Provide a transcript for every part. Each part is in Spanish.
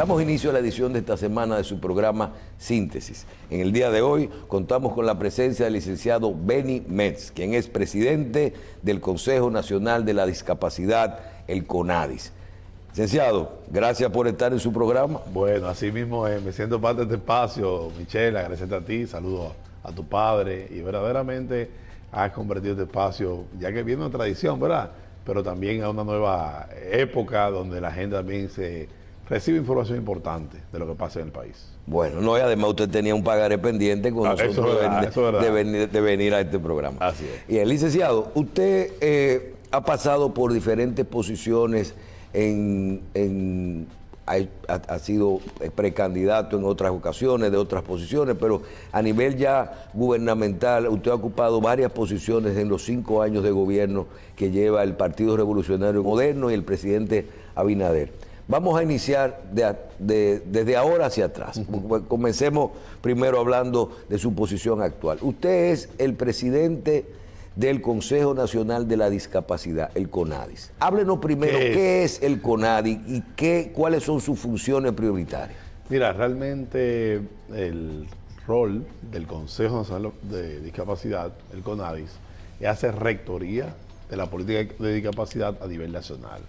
Damos inicio a la edición de esta semana de su programa Síntesis. En el día de hoy contamos con la presencia del licenciado Benny Metz, quien es presidente del Consejo Nacional de la Discapacidad, el CONADIS. Licenciado, gracias por estar en su programa. Bueno, así mismo me siento parte de este espacio, Michelle, agradecerte a ti, saludo a tu padre y verdaderamente has convertido este espacio, ya que viene una tradición, ¿verdad? Pero también a una nueva época donde la gente también recibe información importante de lo que pasa en el país. Bueno, no, y además usted tenía un pagaré pendiente con nosotros de venir a este programa. Así es. Y el licenciado, usted ha pasado por diferentes posiciones ha sido precandidato en otras ocasiones, de otras posiciones, pero a nivel ya gubernamental, usted ha ocupado varias posiciones en los 5 años de gobierno que lleva el Partido Revolucionario Moderno y el presidente Abinader. Vamos a iniciar desde ahora hacia atrás. Comencemos primero hablando de su posición actual. Usted es el presidente del Consejo Nacional de la Discapacidad, el CONADIS. Háblenos primero qué es el CONADIS y cuáles son sus funciones prioritarias. Mira, realmente el rol del Consejo Nacional de Discapacidad, el CONADIS, es hacer rectoría de la política de discapacidad a nivel nacional.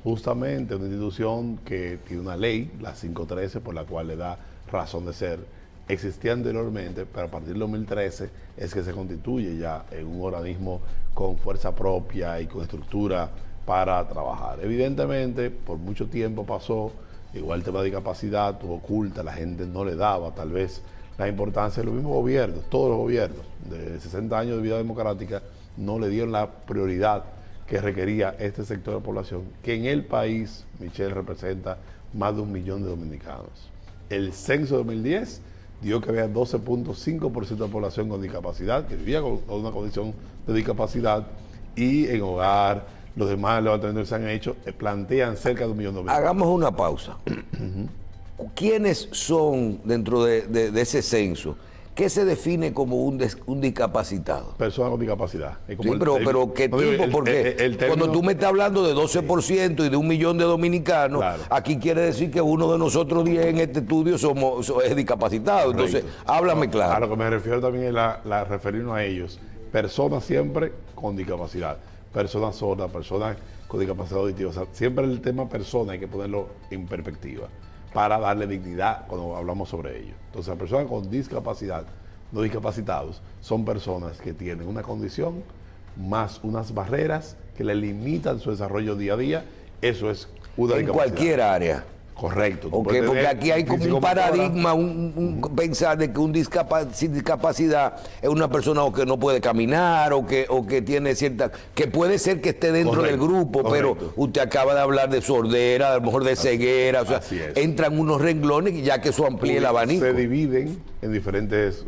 Justamente una institución que tiene una ley, la 513, por la cual le da razón de ser. Existía anteriormente, pero a partir del 2013 es que se constituye ya en un organismo con fuerza propia y con estructura para trabajar. Evidentemente, por mucho tiempo pasó, igual el tema de discapacidad tuvo oculta, la gente no le daba tal vez la importancia de los mismos gobiernos, todos los gobiernos de 60 años de vida democrática no le dieron la prioridad que requería este sector de la población, que en el país, Michelle, representa más de 1 millón de dominicanos. El censo de 2010 dio que había 12.5% de la población con discapacidad, que vivía con una condición de discapacidad, y en hogar, los demás levantamientos que se han hecho, plantean cerca de 1 millón de dominicanos. Hagamos una pausa. ¿Quiénes son dentro de ese censo? ¿Qué se define como un discapacitado? Personas con discapacidad. Sí, pero ¿qué tipo? Porque cuando tú me estás hablando de 12% y de 1 millón de dominicanos, claro, aquí quiere decir que uno de nosotros 10 en este estudio es discapacitado. Correcto. Entonces, háblame claro. A lo que me refiero también es referirnos a ellos. Personas siempre con discapacidad. Personas sordas, personas con discapacidad auditiva. O sea, siempre el tema persona hay que ponerlo en perspectiva para darle dignidad cuando hablamos sobre ello. Entonces, las personas con discapacidad, no discapacitados, son personas que tienen una condición más unas barreras que le limitan su desarrollo día a día. Eso es una discapacidad. En cualquier área. Correcto. Okay, porque aquí hay como un paradigma, pensar de que un sin discapacidad es una persona o que no puede caminar o que tiene cierta, que puede ser que esté dentro del grupo, pero usted acaba de hablar de sordera, a lo mejor de ceguera, o sea, entran unos renglones y ya que eso amplíe el abanico. Se dividen en diferentes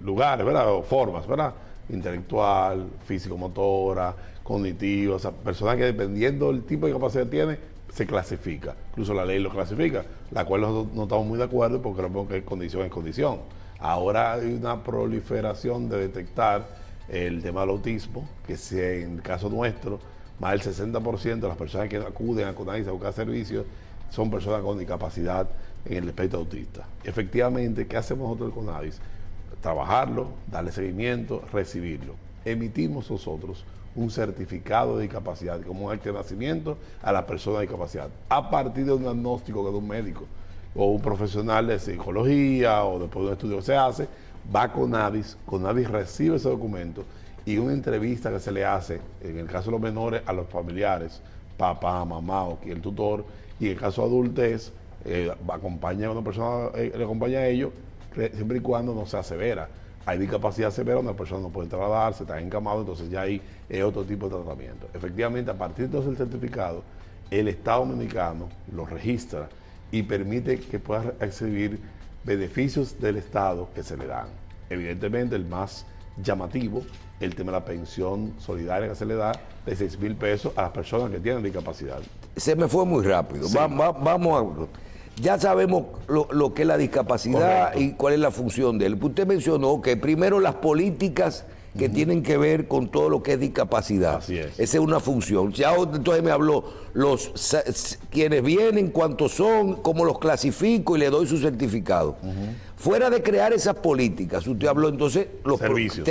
lugares, ¿verdad? O formas, ¿verdad? Intelectual, físico-motora, cognitiva, o sea, personas que dependiendo del tipo de capacidad que tiene, se clasifica, incluso la ley lo clasifica, la cual no estamos muy de acuerdo porque creemos que condición es condición. Ahora hay una proliferación de detectar el tema del autismo, que si en el caso nuestro, más del 60% de las personas que acuden a CONADIS a buscar servicios son personas con discapacidad en el espectro autista. Efectivamente, ¿qué hacemos nosotros en CONADIS? Trabajarlo, darle seguimiento, recibirlo. Emitimos nosotros un certificado de discapacidad como un acta de nacimiento a la persona de discapacidad a partir de un diagnóstico que de un médico o un profesional de psicología o después de un estudio que se hace, va a CONADIS recibe ese documento y una entrevista que se le hace, en el caso de los menores, a los familiares, papá, mamá o quien el tutor, y en el caso de adultez, acompaña a una persona, le acompaña a ellos, siempre y cuando no sea severa. Hay discapacidad severa, una persona no puede trasladarse, está encamado, entonces ya ahí es otro tipo de tratamiento. Efectivamente, a partir de ese certificado, el Estado Dominicano lo registra y permite que pueda recibir beneficios del Estado que se le dan. Evidentemente, el más llamativo, el tema de la pensión solidaria que se le da de 6,000 pesos a las personas que tienen discapacidad. Se me fue muy rápido. Sí. Vamos a... Ya sabemos lo que es la discapacidad. Correcto. Y cuál es la función de él. Usted mencionó que primero las políticas que tienen que ver con todo lo que es discapacidad. Así es. Esa es una función. Ya entonces me habló quienes vienen, cuántos son, cómo los clasifico y le doy su certificado. Fuera de crear esas políticas, usted habló entonces, Servicios.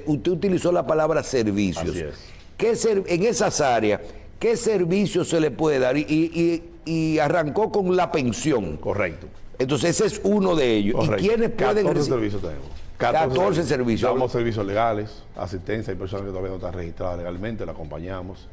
Usted utilizó la palabra servicios. Así es. En esas áreas, ¿qué servicios se le puede dar? Y arrancó con la pensión. Correcto. Entonces ese es uno de ellos. Correcto. ¿Y quiénes pueden 14 recibir? servicios tenemos. 14 servicios. Damos servicios legales, asistencia, hay personas que todavía no están registradas legalmente, la acompañamos.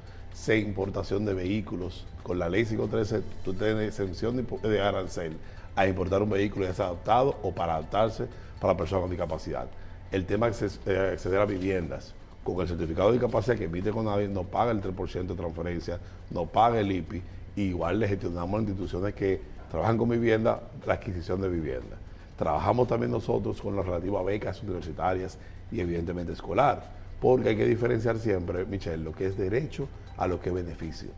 Importación de vehículos. Con la ley 513 tú tienes exención de arancel a importar un vehículo ya sea adaptado o para adaptarse para personas con discapacidad. El tema de acceder a viviendas. Con el certificado de discapacidad que emite Conavi no paga el 3% de transferencia, no paga el IPI, igual le gestionamos a instituciones que trabajan con vivienda, la adquisición de vivienda. Trabajamos también nosotros con lo relativo a becas universitarias y evidentemente escolar, porque hay que diferenciar siempre, Michelle, lo que es derecho a lo que es beneficio.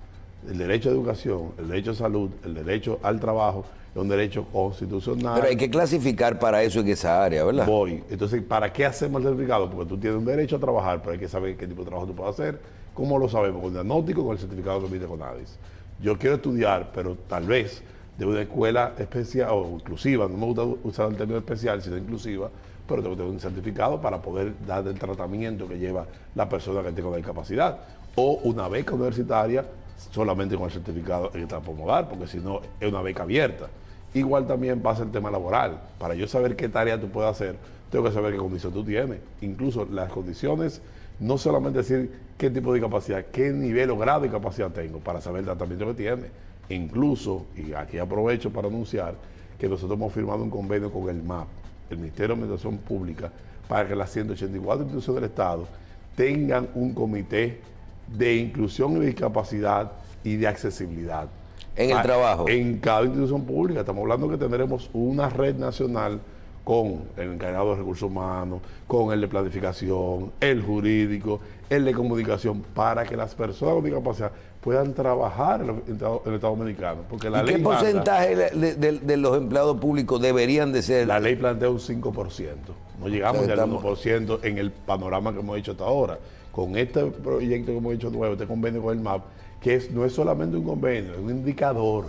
El derecho a educación, el derecho a salud, el derecho al trabajo es un derecho constitucional. Pero hay que clasificar para eso en esa área, ¿verdad? Entonces, ¿para qué hacemos el certificado? Porque tú tienes un derecho a trabajar, pero hay que saber qué tipo de trabajo tú puedes hacer. ¿Cómo lo sabemos? Con el diagnóstico, con el certificado que emite Conadis. Yo quiero estudiar, pero tal vez de una escuela especial o inclusiva, no me gusta usar el término especial, sino inclusiva, pero tengo que tener un certificado para poder dar el tratamiento que lleva la persona que tenga una discapacidad. O una beca universitaria solamente con el certificado que te la podemos dar, porque si no es una beca abierta. Igual también pasa el tema laboral. Para yo saber qué tarea tú puedes hacer, tengo que saber qué condición tú tienes. Incluso las condiciones, no solamente decir qué tipo de discapacidad, qué nivel o grado de discapacidad tengo para saber el tratamiento que tiene. Incluso, y aquí aprovecho para anunciar, que nosotros hemos firmado un convenio con el MAP, el Ministerio de Administración Pública, para que las 184 instituciones del Estado tengan un comité de inclusión y discapacidad y de accesibilidad. En el trabajo. En cada institución pública. Estamos hablando que tendremos una red nacional con el encargado de recursos humanos, con el de planificación, el jurídico, el de comunicación, para que las personas con discapacidad puedan trabajar en el Estado Dominicano. Porque la ¿Y ley qué porcentaje de los empleados públicos deberían de ser? La ley plantea un 5%. No llegamos ni al 1% en el panorama que hemos hecho hasta ahora. Con este proyecto que hemos hecho nuevo, este convenio con el MAP, que no es solamente un convenio, es un indicador.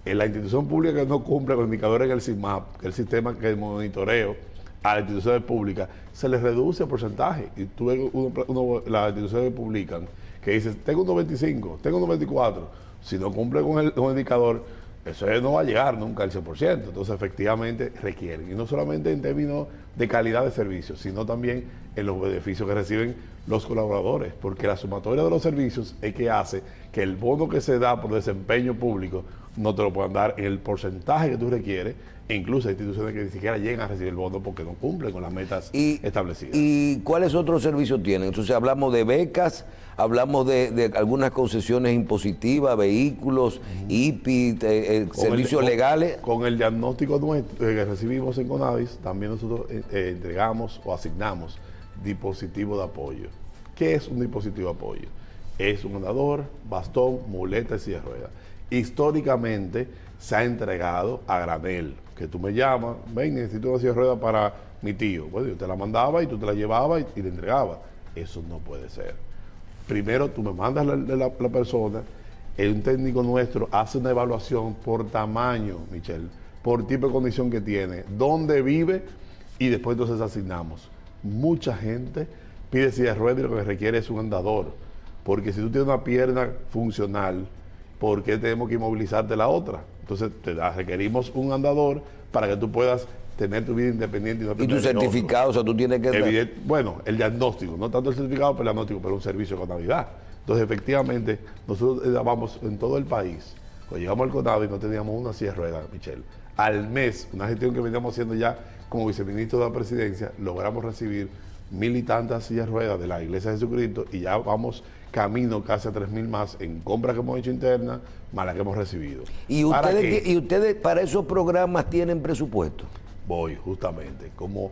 En la institución pública que no cumple con indicadores en el CIMAP, que es el sistema que monitoreo a las instituciones públicas, se les reduce el porcentaje. Y tú ves las instituciones que publican, que dicen, tengo un 95, tengo un 94. Si no cumple con el indicador, eso no va a llegar nunca al 100%. Entonces, efectivamente, requieren. Y no solamente en términos de calidad de servicios, sino también en los beneficios que reciben los colaboradores. Porque la sumatoria de los servicios es que hace que el bono que se da por desempeño público no te lo puedan dar en el porcentaje que tú requieres. E incluso hay instituciones que ni siquiera llegan a recibir el bono porque no cumplen con las metas establecidas. ¿Y cuáles otros servicios tienen? Entonces, hablamos de becas, hablamos de algunas concesiones impositivas, vehículos, IPI, servicios legales. Con el diagnóstico nuestro que recibimos en Conavis, también nosotros entregamos o asignamos dispositivos de apoyo. ¿Qué es un dispositivo de apoyo? Es un andador, bastón, muleta y silla de ruedas. Históricamente se ha entregado a granel, que tú me llamas, ven, necesito una silla de ruedas para mi tío. Bueno, yo te la mandaba y tú te la llevabas y le entregabas. Eso no puede ser. Primero tú me mandas la persona, un técnico nuestro hace una evaluación por tamaño, Michelle, por tipo de condición que tiene, dónde vive, y después entonces asignamos. Mucha gente pide silla de ruedas y lo que requiere es un andador, porque si tú tienes una pierna funcional, ¿por qué tenemos que inmovilizarte la otra? Entonces requerimos un andador para que tú puedas tener tu vida independiente. Y tu certificado, o sea, tú tienes que... Bueno, el diagnóstico, no tanto el certificado, pero el diagnóstico, pero un servicio de Conavidad. Entonces, efectivamente, nosotros dábamos en todo el país. Cuando llegamos al Conavi no teníamos una silla de ruedas, Michelle. Al mes, una gestión que veníamos haciendo ya como viceministro de la presidencia, logramos recibir 1,000 y tantas sillas de ruedas de la Iglesia de Jesucristo y ya vamos camino casi a 3,000 más en compras que hemos hecho internas, más las que hemos recibido. ¿Y ustedes para esos programas tienen presupuesto? Voy, justamente. Como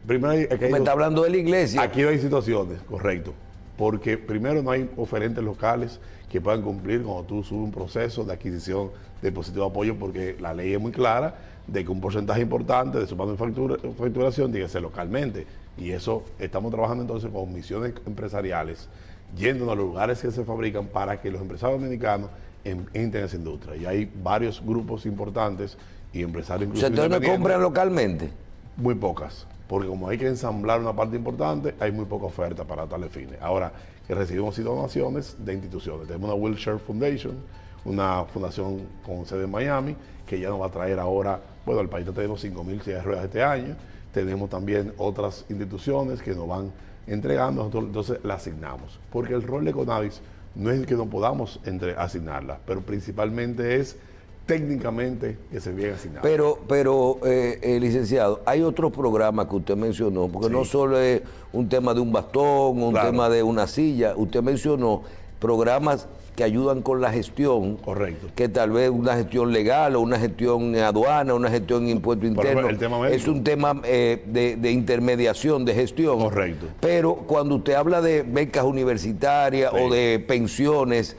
primero me está hablando de la iglesia. Aquí hay situaciones, correcto. Porque primero no hay oferentes locales que puedan cumplir cuando tú subes un proceso de adquisición de dispositivo de apoyo, porque la ley es muy clara de que un porcentaje importante de su facturación tiene que ser localmente. Y eso estamos trabajando entonces con misiones empresariales, yendo a los lugares que se fabrican para que los empresarios dominicanos entren en esa industria. Y hay varios grupos importantes y empresarios O sea, ¿ustedes no compran localmente? Muy pocas, porque como hay que ensamblar una parte importante, hay muy poca oferta para tales fines. Ahora, que recibimos donaciones de instituciones. Tenemos una Wilshire Foundation, una fundación con sede en Miami, que ya nos va a traer ahora, bueno, al país tenemos 5,000 sillas de ruedas este año. Tenemos también otras instituciones que nos van entregando, nosotros entonces la asignamos. Porque el rol de Conavis no es que no podamos asignarla, pero principalmente es técnicamente que se viene asignada. Pero licenciado, hay otros programas que usted mencionó, porque no solo es un tema de un bastón, un tema de una silla, usted mencionó programas que ayudan con la gestión, correcto, que tal vez una gestión legal o una gestión en aduana, una gestión en impuesto interno, el tema médico, es un tema de intermediación, de gestión. Correcto. Pero cuando usted habla de becas universitarias o de pensiones,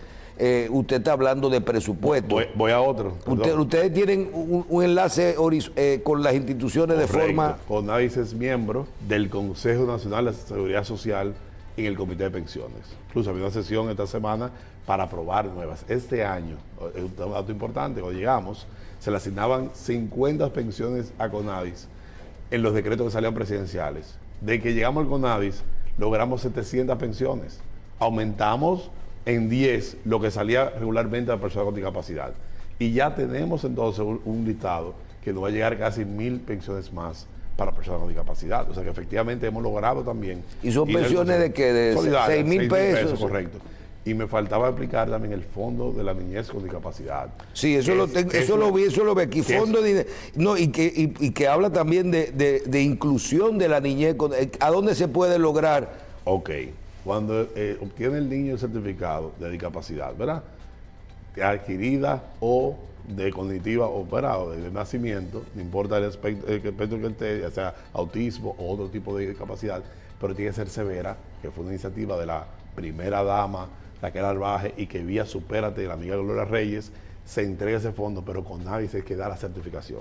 usted está hablando de presupuesto. Voy a otro. Ustedes tienen un enlace con las instituciones de forma... Conavis es miembro del Consejo Nacional de Seguridad Social en el Comité de Pensiones. Incluso había una sesión esta semana para aprobar nuevas. Este año, un dato importante, cuando llegamos, se le asignaban 50 pensiones a Conavis en los decretos que salían presidenciales. De que llegamos al Conavis, logramos 700 pensiones. Aumentamos en 10 lo que salía regularmente a personas con discapacidad. Y ya tenemos entonces un listado que nos va a llegar casi 1,000 pensiones más para personas con discapacidad. O sea que efectivamente hemos logrado también. ¿Y son pensiones de qué? ¿De 6,000 pesos? Correcto. Y me faltaba explicar también el fondo de la niñez con discapacidad. Sí, eso lo vi aquí. Fondo de, no, y que habla también de inclusión de la niñez. ¿A dónde se puede lograr? Ok. Cuando obtiene el niño el certificado de discapacidad, ¿verdad? Adquirida o de cognitiva operado de nacimiento, no importa el aspecto que él tenga, ya sea autismo o otro tipo de discapacidad, pero tiene que ser severa, que fue una iniciativa de la primera dama, Raquel Arbaje, y que vía Supérate de la amiga Gloria Reyes se entrega ese fondo, pero Conavis se queda la certificación.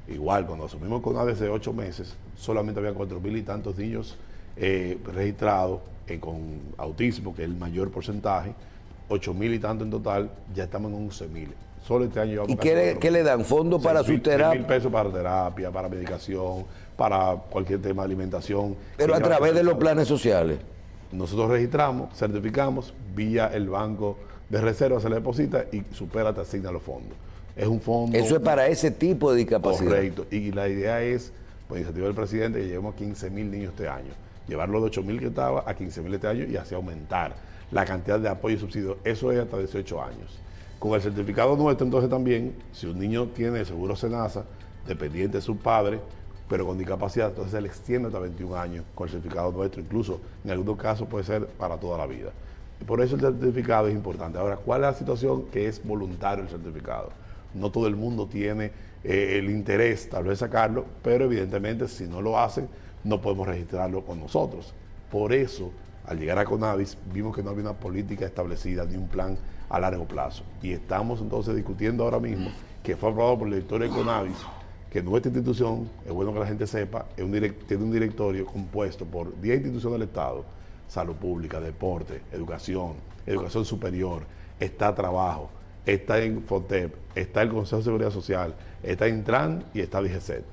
Igual, cuando asumimos Conavis hace 8 meses, solamente había 4,000 y tantos niños registrados con autismo, que es el mayor porcentaje, 8,000 y tanto en total, ya estamos en 11,000. Solo este año llevamos. ¿Y qué le dan? ¿Fondos para su terapia? 1,000 pesos para terapia, para medicación, para cualquier tema de alimentación. Pero a través de los planes sociales. Nosotros registramos, certificamos, vía el banco de reserva se le deposita y Supérate asigna los fondos. Es un fondo. Eso es para ese tipo de discapacidad. Correcto. Y la idea es, por iniciativa del presidente, que llevemos a 15,000 niños este año. Llevarlo de 8,000 que estaba a 15,000 este año y así aumentar la cantidad de apoyo y subsidio. Eso es hasta 18 años. Con el certificado nuestro, entonces también, si un niño tiene seguro SENASA, dependiente de su padre, pero con discapacidad, entonces se le extiende hasta 21 años con el certificado nuestro. Incluso, en algunos casos, puede ser para toda la vida. Y por eso el certificado es importante. Ahora, ¿cuál es la situación? Que es voluntario el certificado. No todo el mundo tiene el interés, tal vez sacarlo, pero evidentemente, si no lo hacen, no podemos registrarlo con nosotros. Por eso, al llegar a Conavis, vimos que no había una política establecida ni un plan a largo plazo. Y estamos entonces discutiendo ahora mismo, que fue aprobado por el directorio de Conavis, que nuestra institución, es bueno que la gente sepa, tiene un directorio compuesto por 10 instituciones del Estado: salud pública, deporte, educación superior, está trabajo, está en FOTEP, está el Consejo de Seguridad Social, está Intran y está DGCET.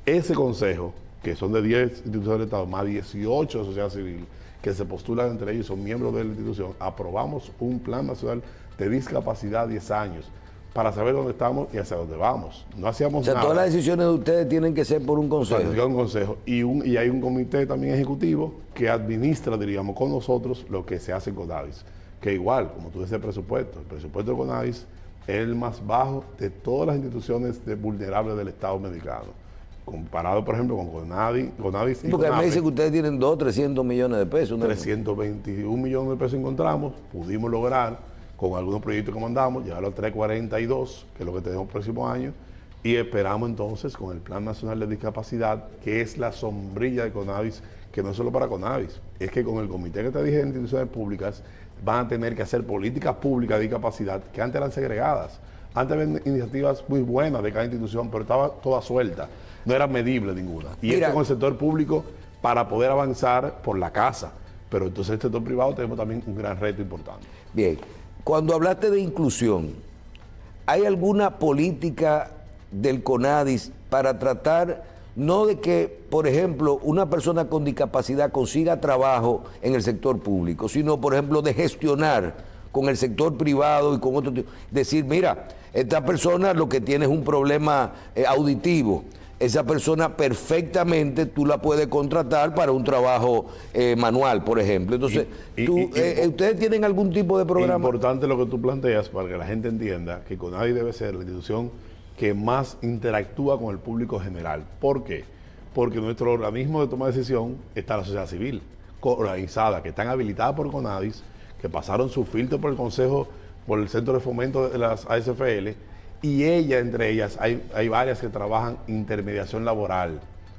Ese consejo, que son de 10 instituciones del Estado, más 18 de sociedad civil, que se postulan entre ellos, son miembros de la institución, aprobamos un plan nacional de discapacidad 10 años, para saber dónde estamos y hacia dónde vamos. No hacíamos nada. Todas las decisiones de ustedes tienen que ser por un consejo. Un consejo. Y hay un comité también ejecutivo que administra, diríamos, con nosotros lo que se hace en Conavis. Que igual, como tú dices, el presupuesto de Conavis es el más bajo de todas las instituciones vulnerables del Estado mexicano. Comparado, por ejemplo, con Conavis y porque CONAPRE, me dice que ustedes tienen 200 o 300 millones de pesos. 321 millones de pesos encontramos, pudimos lograr con algunos proyectos que mandamos, llevarlo a 342, que es lo que tenemos el próximo año, y esperamos entonces con el Plan Nacional de Discapacidad, que es la sombrilla de Conavis, que no es solo para Conavis, es que con el comité que te dije de instituciones públicas, van a tener que hacer políticas públicas de discapacidad que antes eran segregadas. Antes había iniciativas muy buenas de cada institución, pero estaba toda suelta, no era medible ninguna. Y esto con el sector público para poder avanzar por la casa. Pero entonces el sector privado tenemos también un gran reto importante. Bien, cuando hablaste de inclusión, ¿hay alguna política del CONADIS para tratar, no de que, por ejemplo, una persona con discapacidad consiga trabajo en el sector público, sino, por ejemplo, de gestionar con el sector privado y con otro tipo? Decir, mira, esta persona lo que tiene es un problema auditivo. Esa persona perfectamente tú la puedes contratar para un trabajo manual, por ejemplo. Entonces, ¿ustedes tienen algún tipo de programa? Importante lo que tú planteas para que la gente entienda que CONADIS debe ser la institución que más interactúa con el público general. ¿Por qué? Porque nuestro organismo de toma de decisión está la sociedad civil, organizada, que están habilitadas por CONADIS, que pasaron su filtro por el Consejo, por el Centro de Fomento de las ASFL, y entre ellas, hay varias que trabajan intermediación laboral.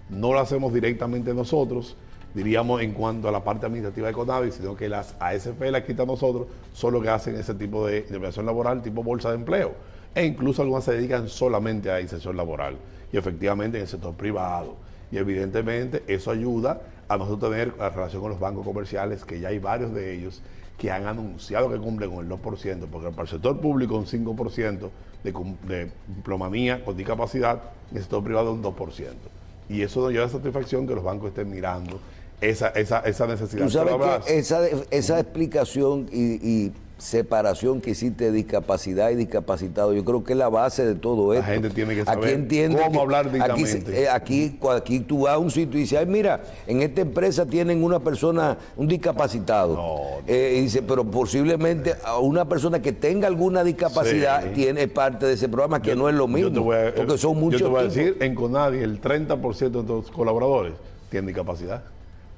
No lo hacemos directamente nosotros, diríamos en cuanto a la parte administrativa de CONADIS, sino que las ASFL aquí están nosotros, son los que hacen ese tipo de intermediación laboral, tipo bolsa de empleo. E incluso algunas se dedican solamente a inserción laboral, y efectivamente en el sector privado. Y evidentemente eso ayuda a nosotros tener la relación con los bancos comerciales, que ya hay varios de ellos que han anunciado que cumplen con el 2%, porque para el sector público un 5% de diplomanía con discapacidad, en el sector privado un 2%. Y eso nos lleva a satisfacción que los bancos estén mirando esa necesidad. Tú sabes que esa explicación y separación que hiciste de discapacidad y discapacitado, yo creo que es la base de todo esto. La gente tiene que saber aquí entiende cómo hablar dignamente. Aquí tú vas a un sitio y dices, ay, mira, en esta empresa tienen una persona, un discapacitado. Y dice, pero posiblemente a una persona que tenga alguna discapacidad tiene parte de ese programa, que no es lo mismo, porque son muchos. Yo te voy a decir, en CONADIS el 30% de los colaboradores tienen discapacidad.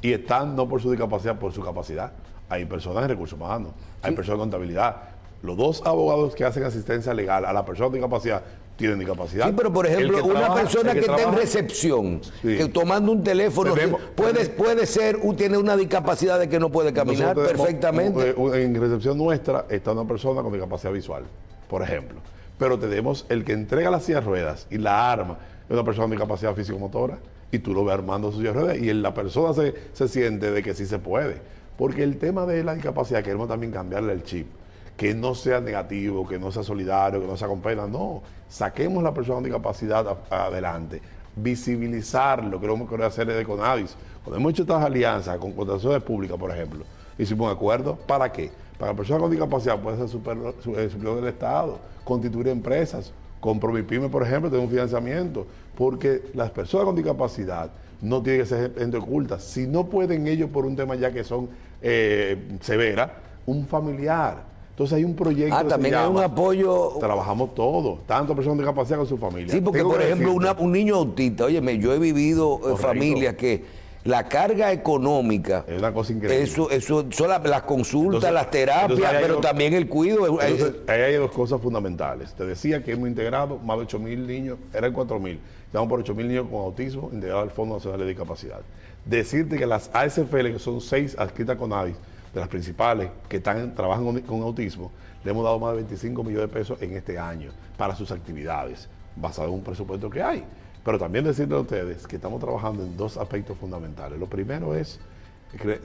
Y están no por su discapacidad, por su capacidad. Hay personas en recursos humanos, hay personas en contabilidad. Los 2 abogados que hacen asistencia legal a la persona con discapacidad tienen discapacidad. Sí, pero por ejemplo, una persona que está en recepción, que tomando un teléfono, puede ser, tiene una discapacidad de que no puede caminar perfectamente. En recepción nuestra está una persona con discapacidad visual, por ejemplo. Pero tenemos el que entrega las sillas de ruedas y la arma, es una persona con discapacidad físico-motora, y tú lo ves armando su silla de ruedas, y la persona se siente de que sí se puede. Porque el tema de la discapacidad queremos también cambiarle el chip, que no sea negativo, que no sea solidario, que no sea con pena, no. Saquemos a la persona con discapacidad adelante, visibilizarlo, que lo que hacer de CONADIS. Cuando hemos hecho estas alianzas con contrataciones públicas, por ejemplo, hicimos un acuerdo, ¿para qué? Para que la persona con discapacidad pueda ser superior del Estado, constituir empresas, con Provipyme, por ejemplo, tener un financiamiento, porque las personas con discapacidad no tienen que ser gente oculta. Si no pueden ellos por un tema ya que son severa, un familiar. Entonces hay un proyecto que también hay un apoyo. Trabajamos todos, tanto personas con discapacidad con su familia. Sí, porque por ejemplo un niño autista, óyeme, yo he vivido familias que la carga económica es una cosa increíble. Eso son las consultas, las terapias, pero también el cuidado. Entonces, ahí hay 2 cosas fundamentales. Te decía que hemos integrado más de 8.000 niños, eran 4.000. Estamos por 8.000 niños con autismo integrados al Fondo Nacional de Discapacidad. Decirte que las ASFL, que son 6 adscritas con CONADIS, de las principales que trabajan con autismo, le hemos dado más de 25 millones de pesos en este año para sus actividades, basado en un presupuesto que hay. Pero también decirle a ustedes que estamos trabajando en 2 aspectos fundamentales. Lo primero es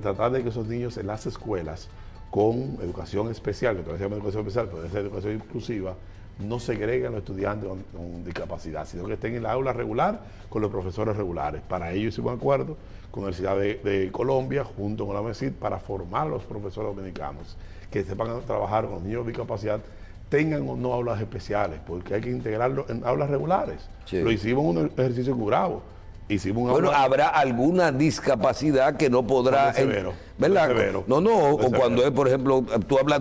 tratar de que esos niños en las escuelas con educación especial, que todavía se llama educación especial, pero es educación inclusiva, no segreguen a los estudiantes con discapacidad, sino que estén en la aula regular con los profesores regulares. Para ello hicimos un acuerdo con la Universidad de Colombia, junto con la MESID, para formar a los profesores dominicanos, que sepan trabajar con los niños con discapacidad, tengan o no aulas especiales, porque hay que integrarlo en aulas regulares. Sí. Lo hicimos en un ejercicio en Gurabo. Bueno, habrá alguna discapacidad que no podrá, ¿verdad? Severo. O cuando es, por ejemplo,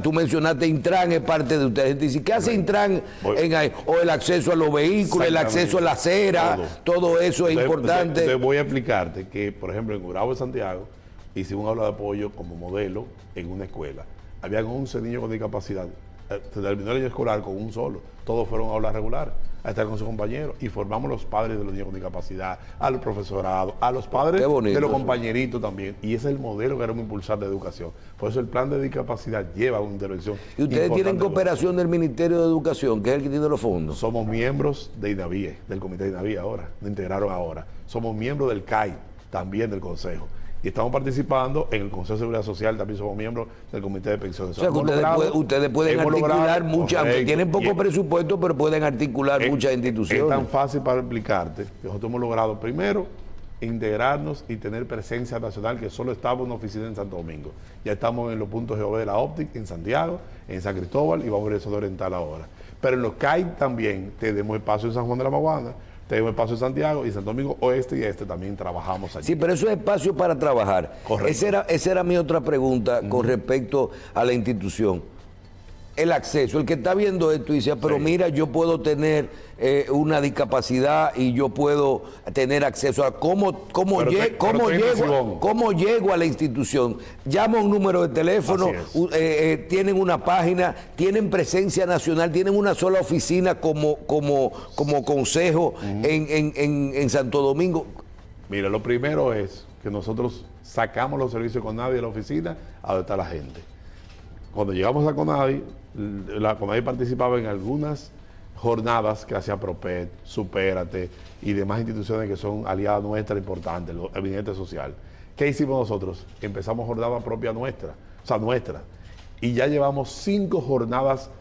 tú mencionaste Intran es parte de ustedes. Dice, ¿qué hace Intran o el acceso a los vehículos, el acceso a la acera? Todo eso es importante. Te voy a explicarte que, por ejemplo, en Gurabo de Santiago hicimos un aula de apoyo como modelo en una escuela. Habían 11 niños con discapacidad. Se terminó el año escolar con un solo. Todos fueron a aulas regulares a estar con sus compañeros, y formamos los padres de los niños con discapacidad, al profesorado, a los padres de los compañeritos también. Y ese es el modelo que queremos impulsar de educación. Por eso el plan de discapacidad lleva una intervención. ¿Y ustedes tienen cooperación del Ministerio de Educación, que es el que tiene los fondos? Somos miembros de INAVIE, del Comité de INAVIE ahora, nos integraron ahora. Somos miembros del CAI, también del Consejo. Y estamos participando en el Consejo de Seguridad Social, también somos miembros del Comité de Pensiones. O sea, que ustedes pueden articular muchas, aunque tienen poco presupuesto, pero pueden articular muchas instituciones. Es tan fácil para explicarte que nosotros hemos logrado, primero, integrarnos y tener presencia nacional, que solo estamos en una oficina en Santo Domingo. Ya estamos en los puntos GOV de la OPTIC, en Santiago, en San Cristóbal, y vamos a ver eso de Oriental ahora. Pero en los CAI también tenemos espacio en San Juan de la Maguana, tenemos espacio en Santiago, y en Santo Domingo Oeste y Este también trabajamos allí. Sí, pero eso es espacio para trabajar. Correcto. Esa era mi otra pregunta con respecto a la institución. El acceso, el que está viendo esto y dice, pero mira, yo puedo tener una discapacidad y yo puedo tener acceso a cómo llego a la institución. Llamo a un número de teléfono, tienen una página, tienen presencia nacional, tienen una sola oficina como consejo en Santo Domingo. Mira, lo primero es que nosotros sacamos los servicios con nadie de la oficina a donde está la gente. Cuando llegamos a CONADI, la CONADI participaba en algunas jornadas que hacía PROPET, Supérate y demás instituciones que son aliadas nuestras importantes, el gabinete social. ¿Qué hicimos nosotros? Empezamos jornada propia nuestra, y ya llevamos 5 jornadas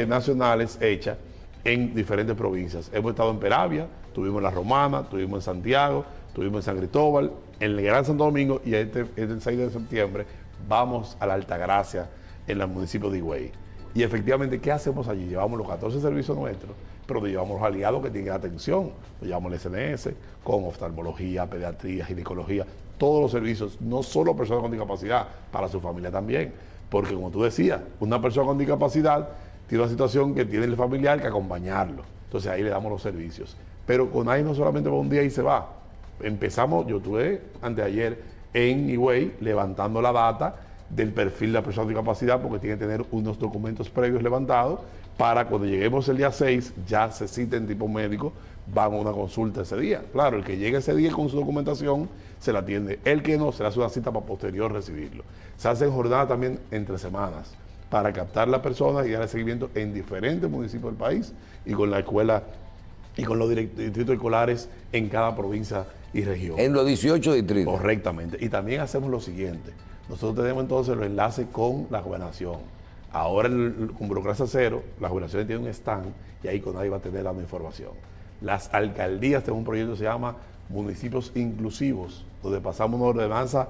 nacionales hechas en diferentes provincias. Hemos estado en Peravia, tuvimos en La Romana, tuvimos en Santiago, tuvimos en San Cristóbal, en el Gran Santo Domingo, y este 6 de septiembre vamos a la Altagracia, en el municipio de Higüey. Y efectivamente, ¿qué hacemos allí? Llevamos los 14 servicios nuestros, pero llevamos los aliados que tienen atención. Lo llevamos el SNS, con oftalmología, pediatría, ginecología, todos los servicios, no solo personas con discapacidad, para su familia también. Porque como tú decías, una persona con discapacidad tiene una situación que tiene el familiar que acompañarlo. Entonces ahí le damos los servicios. Pero CONADI no solamente va un día y se va. Empezamos, yo estuve anteayer en Higüey levantando la data del perfil de la persona con discapacidad, porque tiene que tener unos documentos previos levantados para cuando lleguemos el día 6 ya se citen tipo médico, van a una consulta ese día. Claro, el que llegue ese día con su documentación se la atiende, el que no se le hace una cita para posterior recibirlo. Se hacen jornadas también entre semanas para captar las personas y darle seguimiento en diferentes municipios del país y con la escuela y con los distritos escolares en cada provincia y región. En los 18 distritos. Correctamente. Y también hacemos lo siguiente. Nosotros tenemos entonces los enlaces con la gobernación. Ahora con Burocracia Cero, la gobernación tiene un stand y ahí CONADI va a tener la información. Las alcaldías tienen un proyecto que se llama Municipios Inclusivos, donde pasamos una ordenanza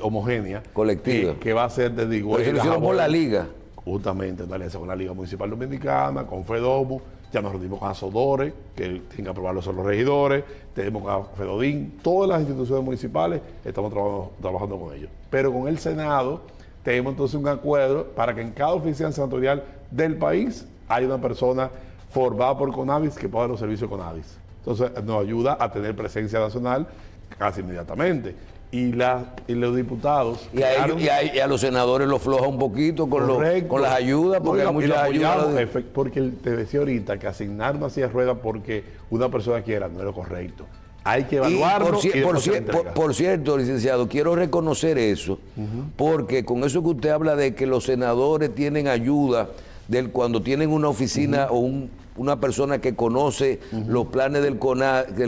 homogénea. Colectiva. Que va a ser de Higüey. Pero se lo hicieron por la liga. Justamente, una alianza con la Liga Municipal Dominicana, con FEDOMU, ya nos reunimos con Asodore, que tienen que aprobarlo son los regidores, tenemos a FEDODIN, todas las instituciones municipales estamos trabajando con ellos. Pero con el Senado tenemos entonces un acuerdo para que en cada oficina senatorial del país haya una persona formada por CONADIS que pueda dar los servicios CONADIS. Entonces nos ayuda a tener presencia nacional casi inmediatamente. Y los diputados... Y a los senadores los floja un poquito con las ayudas, porque hay muchas ayudas. Porque te decía ahorita que asignar una silla de ruedas porque una persona quiera no es lo correcto. Hay que evaluarlo. Por cierto, licenciado, quiero reconocer eso, porque con eso que usted habla de que los senadores tienen ayuda cuando tienen una oficina o una persona que conoce los planes del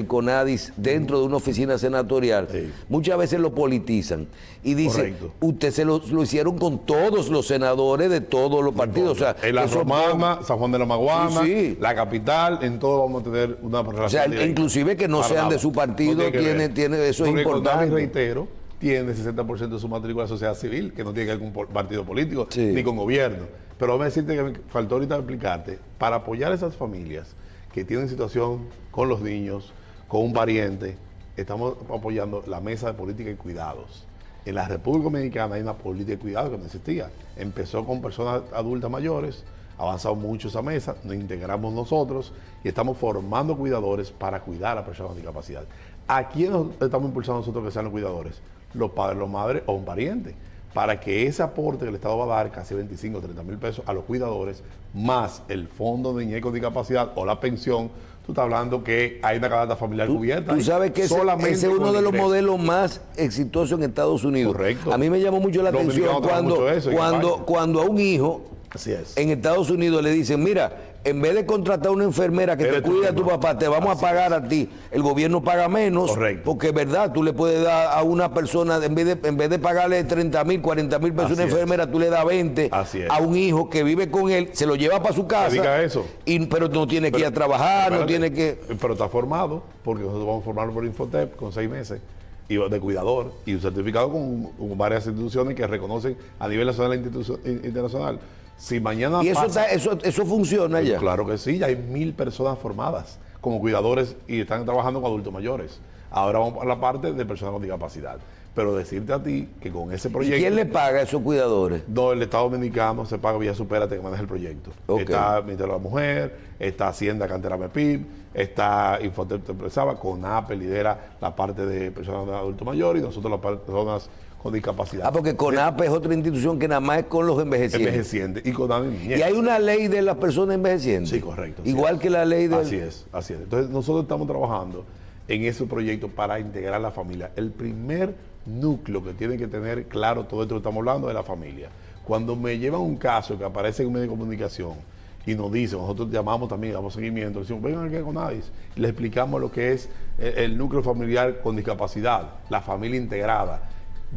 CONADIS dentro de una oficina senatorial, muchas veces lo politizan y dicen, usted se lo hicieron con todos los senadores de todos los partidos. O sea, en La Romana, San Juan de la Maguana, la capital, en todo vamos a tener una relación. O sea, inclusive que no sean de su partido, tiene eso es importante. Reitero, tiene 60% de su matrícula de sociedad civil, que no tiene que ver con partido político, ni con gobierno. Pero vamos a decirte que me faltó ahorita explicarte, para apoyar a esas familias que tienen situación con los niños, con un pariente, estamos apoyando la Mesa de Política y Cuidados. En la República Dominicana hay una política de cuidado que no existía. Empezó con personas adultas mayores, ha avanzado mucho esa mesa, nos integramos nosotros y estamos formando cuidadores para cuidar a las personas con discapacidad. ¿A quiénes estamos impulsando nosotros que sean los cuidadores? Los padres, las madres o un pariente, para que ese aporte que el Estado va a dar, casi 25 o 30 mil pesos a los cuidadores, más el fondo de niñez con discapacidad o la pensión, tú estás hablando que hay una canasta familiar cubierta. Tú sabes que ese es uno de los modelos más exitosos en Estados Unidos. Correcto. A mí me llamó mucho la atención cuando a un hijo Así es. En Estados Unidos le dicen, mira, en vez de contratar una enfermera que te cuide a tu papá, te vamos a pagar a ti. El gobierno paga menos. Correcto. Porque es verdad, tú le puedes dar a una persona, en vez de pagarle 30,000, 40,000 pesos a una enfermera, tú le das 20 a un hijo que vive con él, se lo lleva para su casa. Diga eso. Pero no tiene que ir a trabajar, no tiene que... Pero está formado, porque nosotros vamos a formarlo por Infotep con 6 meses y de cuidador y un certificado con varias instituciones que reconocen a nivel nacional e internacional. Si mañana ¿Y eso funciona ya? Claro que sí, ya hay 1,000 personas formadas como cuidadores y están trabajando con adultos mayores. Ahora vamos a la parte de personas con discapacidad. Pero decirte a ti que con ese proyecto... ¿Y quién le paga a esos cuidadores? No, el Estado Dominicano se paga vía Supérate que maneja el proyecto. Okay. Está Ministerio de la Mujer, está Hacienda, Cantera MEPIB, está Infotep, te expresaba, CONAPE lidera la parte de personas de adulto mayor y nosotros las personas con discapacidad. Porque CONAPE es otra institución que nada más es con los envejecientes. Y CONAPE niñez. ¿Y hay una ley de las personas envejecientes? Sí, correcto. Igual que la ley de... Así es. Entonces nosotros estamos trabajando en ese proyecto para integrar la familia. El primer núcleo que tiene que tener claro todo esto que estamos hablando es la familia. Cuando me llevan un caso que aparece en un medio de comunicación y nos dicen, nosotros llamamos también, damos seguimiento, decimos, vengan aquí con nadie, y les explicamos lo que es el núcleo familiar con discapacidad, la familia integrada.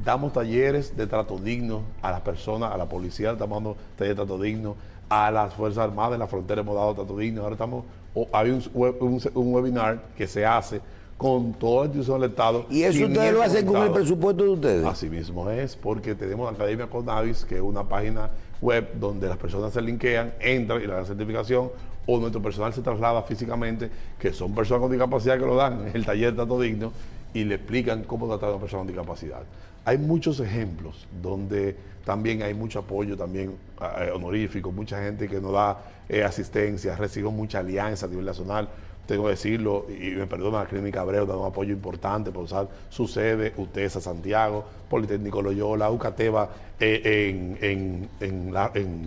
Damos talleres de trato digno a las personas, a la policía estamos dando talleres de trato digno, a las Fuerzas Armadas en la frontera hemos dado trato digno. Ahora hay un webinar que se hace con toda la institución del Estado. ¿Y eso ustedes lo hacen con el presupuesto de ustedes? Así mismo es, porque tenemos la Academia Conavis, que es una página web donde las personas se linkean, entran y le dan certificación, o nuestro personal se traslada físicamente, que son personas con discapacidad que lo dan en el taller de trato digno, y le explican cómo tratar a una persona con discapacidad. Hay muchos ejemplos donde también hay mucho apoyo también honorífico, mucha gente que nos da asistencia, recibo mucha alianza a nivel nacional. Tengo que decirlo, y me perdona, la Clínica Abreu da un apoyo importante por usar su sede, UTESA Santiago, Politécnico Loyola, UCATEBA en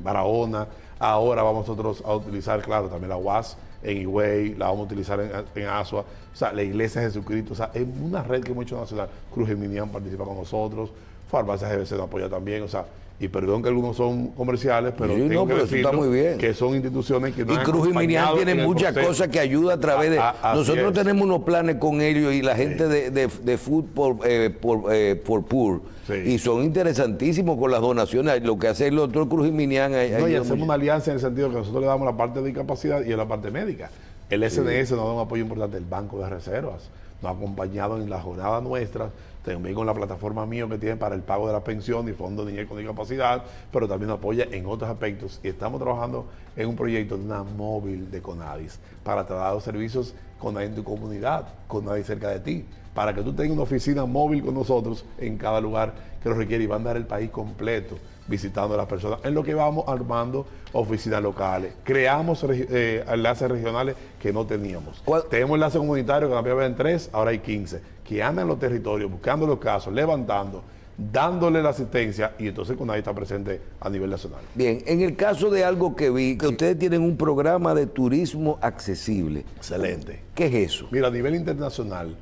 Barahona. Ahora vamos nosotros a utilizar, claro, también la UAS en Higüey, la vamos a utilizar en Asua, o sea, la Iglesia de Jesucristo, o sea, es una red que hemos hecho nacional. Cruz Geminián participa con nosotros, Farmacias GBC nos apoya también, o sea, y perdón que algunos son comerciales, pero sí, tengo que decirlo, muy bien. Que son instituciones que y Cruz Geminián tiene muchas cosas que ayuda a través de... Nosotros tenemos unos planes con ellos y la gente de Food for Poor, y son interesantísimos con las donaciones, lo que hace el doctor Cruz Geminián. Y hacemos una alianza en el sentido que nosotros le damos la parte de discapacidad y la parte médica. El SNS nos da un apoyo importante, el Banco de Reservas nos ha acompañado en la jornada nuestra, también con la plataforma mío que tiene para el pago de la pensión y Fondo de Niñez con Discapacidad, pero también nos apoya en otros aspectos. Y estamos trabajando en un proyecto de una móvil de Conadis para trasladar los servicios Conadis en tu comunidad, Conadis cerca de ti, para que tú tengas una oficina móvil con nosotros en cada lugar que lo requiere y van a dar el país completo visitando a las personas, en lo que vamos armando oficinas locales. Creamos enlaces regionales que no teníamos. Tenemos enlaces comunitarios que también habían 3, ahora hay 15, que andan en los territorios, buscando los casos, levantando, dándole la asistencia, y entonces Conadis está presente a nivel nacional. Bien, en el caso de algo que vi, que ustedes tienen un programa de turismo accesible. Excelente. ¿Qué es eso? Mira, a nivel internacional,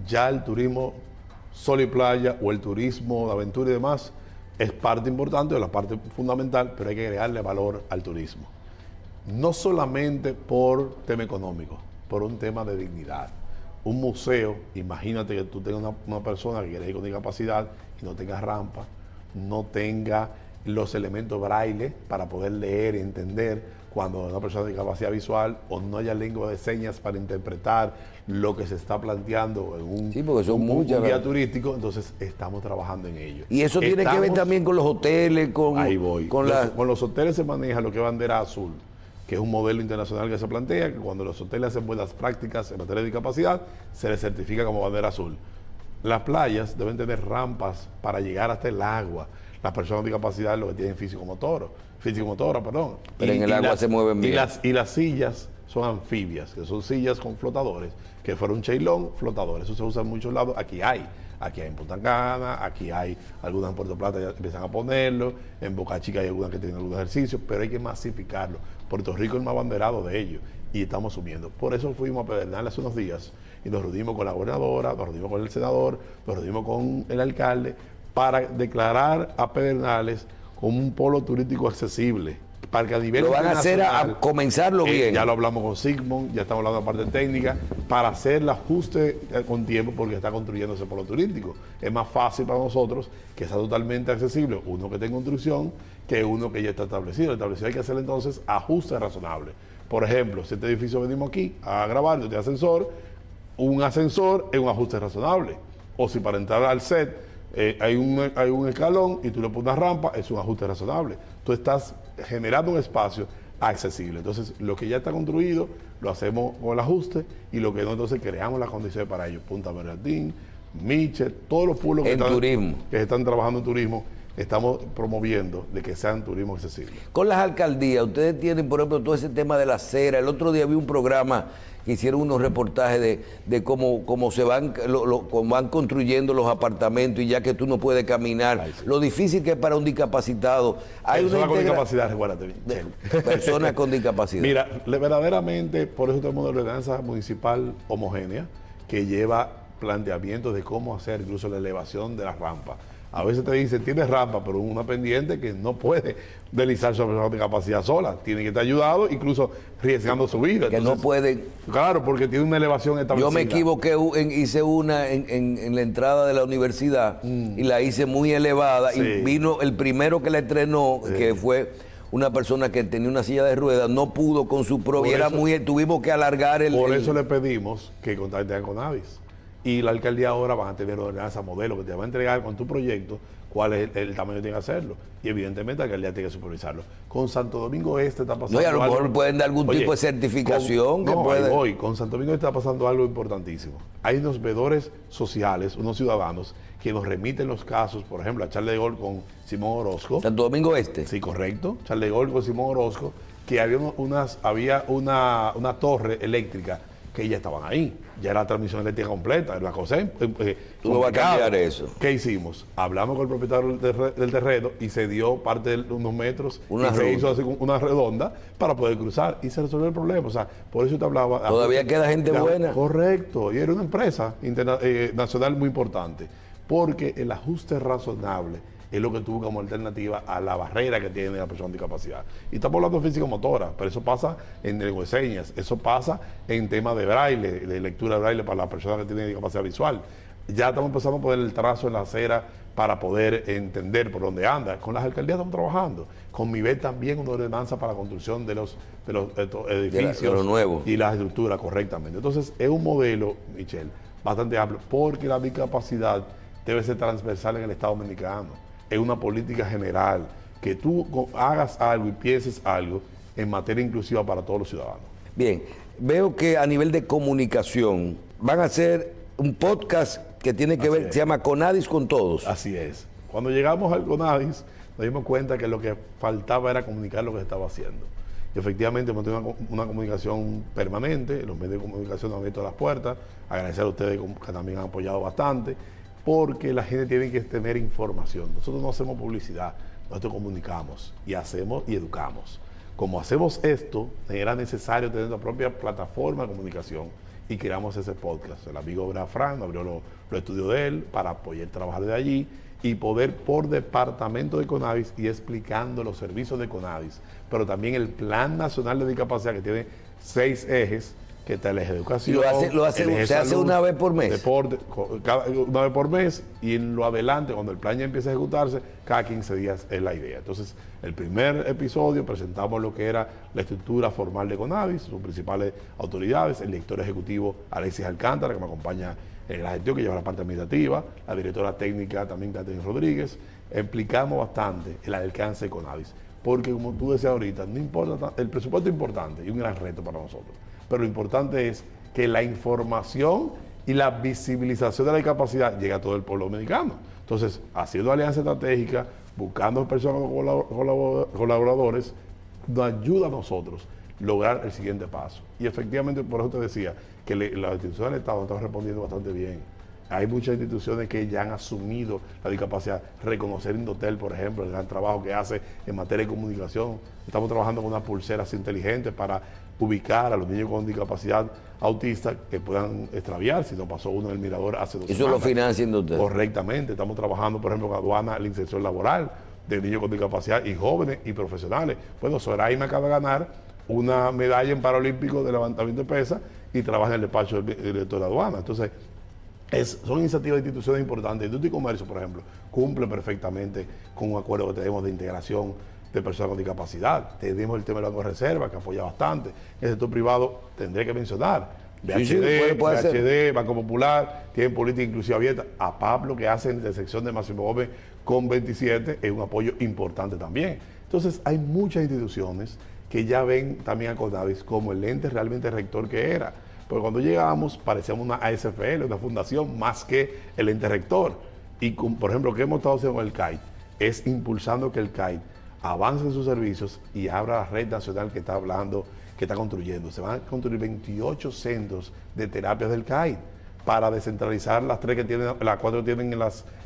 ya el turismo sol y playa o el turismo de aventura y demás es parte importante o la parte fundamental, pero hay que agregarle valor al turismo. No solamente por tema económico, por un tema de dignidad. Un museo, imagínate que tú tengas una persona que quiere ir con discapacidad y no tenga rampa, no tenga los elementos braille para poder leer y entender cuando una persona de discapacidad visual, o no haya lengua de señas para interpretar lo que se está planteando en un guía turístico. Entonces estamos trabajando en ello. Y eso tiene que ver también con los hoteles, ahí voy. Con los hoteles se maneja lo que es bandera azul, que es un modelo internacional que se plantea, que cuando los hoteles hacen buenas prácticas en materia de discapacidad, se les certifica como bandera azul. Las playas deben tener rampas para llegar hasta el agua. Las personas con discapacidad lo que tienen físico-motora, perdón. Pero en el agua se mueven bien. Y las sillas son anfibias, que son sillas con flotadores, que fueron cheilón, flotadores. Eso se usa en muchos lados. Aquí hay en Punta Cana, aquí hay algunas en Puerto Plata ya empiezan a ponerlo, en Boca Chica hay algunas que tienen algunos ejercicios, pero hay que masificarlo. Puerto Rico es el más abanderado de ello y estamos subiendo. Por eso fuimos a Pedernales hace unos días y nos reunimos con la gobernadora, nos reunimos con el senador, nos reunimos con el alcalde para declarar a Pedernales como un polo turístico accesible para que a nivel lo van a hacer internacional, a comenzarlo bien. Ya lo hablamos con Sigmund, ya estamos hablando de parte técnica, para hacer el ajuste con tiempo porque está construyéndose por lo turístico. Es más fácil para nosotros que sea totalmente accesible uno que tenga construcción que uno que ya está establecido. Establecido hay que hacer entonces ajustes razonables. Por ejemplo, si este edificio venimos aquí a grabar, no tiene ascensor, un ascensor es un ajuste razonable. O si para entrar al set hay un escalón y tú le pones una rampa, es un ajuste razonable. Tú estás generando un espacio accesible. Entonces, lo que ya está construido, lo hacemos con el ajuste y lo que no, entonces creamos las condiciones para ello. Punta Bernardín, Michel, todos los pueblos que están trabajando en turismo, estamos promoviendo de que sean turismo accesible. Con las alcaldías, ustedes tienen, por ejemplo, todo ese tema de la acera. El otro día vi un programa que hicieron unos reportajes de cómo se cómo van construyendo los apartamentos y ya que tú no puedes caminar, sí, lo difícil que es para un discapacitado. Hay personas con discapacidad, recuérdate bien. Personas con discapacidad. Mira, verdaderamente, por eso tenemos una ordenanza municipal homogénea que lleva planteamientos de cómo hacer incluso la elevación de las rampas. A veces te dicen, tienes rampa, pero una pendiente que no puede deslizar sobre persona de capacidad sola. Tiene que estar ayudado, incluso arriesgando su vida. Que entonces, no pueden. Claro, porque tiene una elevación establecida. Yo me equivoqué, hice una en la entrada de la universidad y la hice muy elevada. Sí. Y vino el primero que la estrenó, sí, que fue una persona que tenía una silla de ruedas, no pudo con su propia. Tuvimos que alargar Por eso le pedimos que contacten con Avis. Y la alcaldía ahora van a tener una ordenanza modelo que te va a entregar con tu proyecto cuál es el tamaño que tiene que hacerlo. Y evidentemente la alcaldía tiene que supervisarlo. Con Santo Domingo Este está pasando algo. No, y a lo mejor algo, pueden dar algún tipo de certificación. Con Santo Domingo Este está pasando algo importantísimo. Hay unos veedores sociales, unos ciudadanos, que nos remiten los casos, por ejemplo, a Charles de Gaulle con Simón Orozco. ¿Santo Domingo Este? Sí, correcto. Charles de Gaulle con Simón Orozco, que había una torre eléctrica que ya estaban ahí, ya era la transmisión eléctrica completa, era una cosa ¿Tú no vas a cambiar eso? ¿Qué hicimos? Hablamos con el propietario del terreno y se dio parte de unos metros y se hizo así una redonda para poder cruzar y se resolvió el problema. O sea, por eso te hablaba. Todavía queda gente buena. Correcto, y era una empresa nacional muy importante, porque el ajuste razonable es lo que tuvo como alternativa a la barrera que tiene la persona con discapacidad. Y estamos hablando de físico-motora, pero eso pasa en lengua de señas, eso pasa en temas de braille, de lectura de braille para la persona que tiene discapacidad visual. Ya estamos empezando a poner el trazo en la acera para poder entender por dónde anda. Con las alcaldías estamos trabajando. Con MIBET también una ordenanza para la construcción de los edificios de lo nuevo. Y las estructuras correctamente. Entonces, es un modelo, Michelle, bastante amplio, porque la discapacidad debe ser transversal en el Estado Dominicano. Es una política general, que tú hagas algo y pienses algo en materia inclusiva para todos los ciudadanos. Bien, veo que a nivel de comunicación van a hacer un podcast que tiene que ver, se llama Conadis con Todos. Así es. Cuando llegamos al Conadis, nos dimos cuenta que lo que faltaba era comunicar lo que se estaba haciendo. Y efectivamente hemos tenido una comunicación permanente, los medios de comunicación nos han abierto las puertas, agradecer a ustedes que también han apoyado bastante, porque la gente tiene que tener información. Nosotros no hacemos publicidad, nosotros comunicamos y hacemos y educamos. Como hacemos esto, era necesario tener nuestra propia plataforma de comunicación y creamos ese podcast. El amigo Brafran abrió los estudios de él para poder trabajar de allí y poder por departamento de Conavis ir explicando los servicios de Conavis, pero también el Plan Nacional de Discapacidad que tiene 6 ejes, que está el eje de educación. Se hace una vez por mes. Deporte, una vez por mes, y en lo adelante, cuando el plan ya empiece a ejecutarse, cada 15 días es la idea. Entonces, el primer episodio presentamos lo que era la estructura formal de Conavis, sus principales autoridades, el director ejecutivo Alexis Alcántara, que me acompaña en la gestión, que lleva la parte administrativa, la directora técnica también, Catherine Rodríguez. Explicamos bastante el alcance de Conavis, porque como tú decías ahorita, no importa, el presupuesto es importante y un gran reto para nosotros. Pero lo importante es que la información y la visibilización de la discapacidad llegue a todo el pueblo dominicano. Entonces, haciendo alianza estratégica, buscando personas colaboradores, nos ayuda a nosotros lograr el siguiente paso. Y efectivamente, por eso te decía que las instituciones del Estado están respondiendo bastante bien. Hay muchas instituciones que ya han asumido la discapacidad. Reconocer Indotel, por ejemplo, el gran trabajo que hace en materia de comunicación. Estamos trabajando con unas pulseras inteligentes para ubicar a los niños con discapacidad autista que puedan extraviar, si no pasó uno en el Mirador hace 2 semanas. Eso lo financian ustedes. Correctamente. Estamos trabajando, por ejemplo, con aduana, la inserción laboral, de niños con discapacidad y jóvenes y profesionales. Bueno, Soraima acaba de ganar una medalla en Paralímpico de levantamiento de pesas y trabaja en el despacho del director de aduana. Entonces, son iniciativas de instituciones importantes. Industria y Comercio, por ejemplo, cumple perfectamente con un acuerdo que tenemos de integración de personas con discapacidad. Tenemos el tema del Banco de Reserva, que apoya bastante. El sector privado tendré que mencionar. BHD, Banco Popular, tienen política inclusiva abierta. A Pablo, que hacen de sección de Máximo Gómez con 27, es un apoyo importante también. Entonces, hay muchas instituciones que ya ven también a CONADIS como el ente realmente rector que era. Porque cuando llegamos parecíamos una ASFL, una fundación, más que el ente rector. Y por ejemplo, lo que hemos estado haciendo con el CAIT es impulsando que el CAIT avance en sus servicios y abra la red nacional que está hablando, que está construyendo. Se van a construir 28 centros de terapias del CAIT para descentralizar las 3 que tienen, las 4 que tienen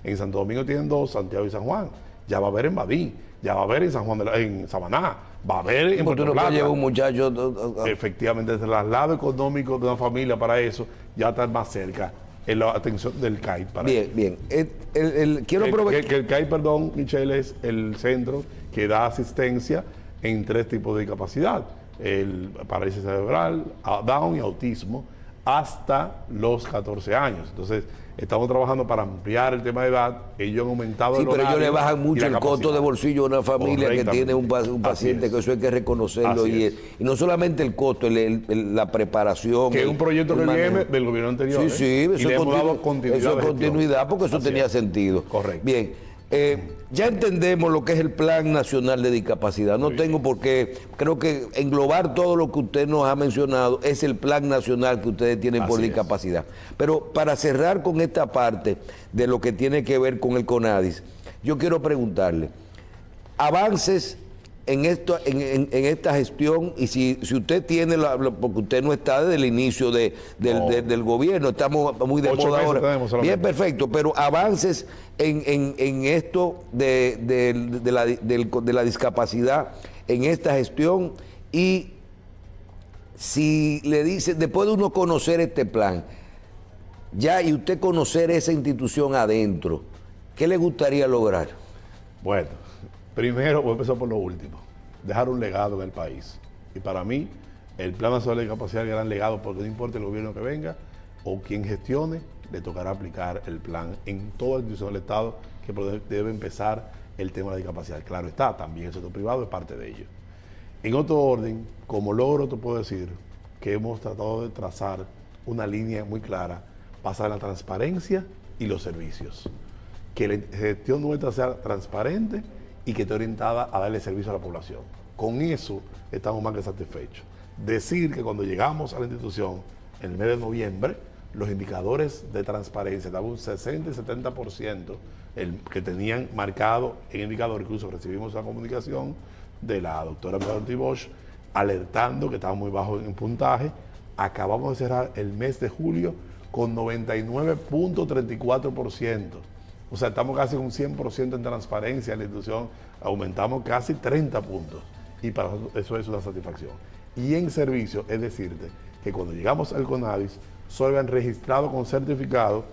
en Santo Domingo tienen 2, Santiago y San Juan. Ya va a haber en Badí, ya va a haber en San Juan, en Samaná, va a haber en Puerto Plata. Lleva un muchacho. Efectivamente, el traslado económico de una familia para eso ya está más cerca en la atención del CAIT. Bien. Quiero aprovechar. Que el CAIT, perdón, Michelle, es el centro que da asistencia en 3 tipos de discapacidad: el parálisis cerebral, Down y autismo, hasta los 14 años. Entonces, estamos trabajando para ampliar el tema de edad. Ellos han aumentado el horario. Sí, pero ellos le bajan mucho el costo de bolsillo a una familia que tiene un paciente, que eso hay que reconocerlo. Y no solamente el costo, la preparación. Que es un proyecto que viene del gobierno anterior. Sí, y le hemos dado continuidad porque eso tenía sentido. Correcto. Bien. Ya entendemos lo que es el Plan Nacional de Discapacidad. No tengo por qué, creo que englobar todo lo que usted nos ha mencionado es el Plan Nacional que ustedes tienen por discapacidad. Pero para cerrar con esta parte de lo que tiene que ver con el CONADIS, yo quiero preguntarle, avances en esta gestión, y si usted tiene, porque usted no está desde el inicio del gobierno, estamos muy de moda ahora. Bien, perfecto, pero avances en esto de la discapacidad, en esta gestión, y si le dice, después de uno conocer este plan, ya y usted conocer esa institución adentro, ¿qué le gustaría lograr? Bueno, primero voy a empezar por lo último, dejar un legado en el país. Y para mí, el Plan Nacional de Discapacidad es un gran legado, porque no importa el gobierno que venga o quien gestione, le tocará aplicar el plan en toda la institución del Estado, que debe empezar el tema de la discapacidad. Claro está, también el sector privado es parte de ello. En otro orden, como logro te puedo decir que hemos tratado de trazar una línea muy clara basada en la transparencia y los servicios. Que la gestión nuestra sea transparente y que esté orientada a darle servicio a la población. Con eso estamos más que satisfechos. Decir que cuando llegamos a la institución en el mes de noviembre, los indicadores de transparencia daban un 60 y 70% que tenían marcado en indicador. Incluso recibimos una comunicación de la doctora Melanie Bosch alertando que estaba muy bajo en puntaje. Acabamos de cerrar el mes de julio con 99.34%. O sea, estamos casi un 100% en transparencia en la institución, aumentamos casi 30 puntos. Y para nosotros eso es una satisfacción. Y en servicio, es decirte que cuando llegamos al CONADIS, solo habían registrado con certificado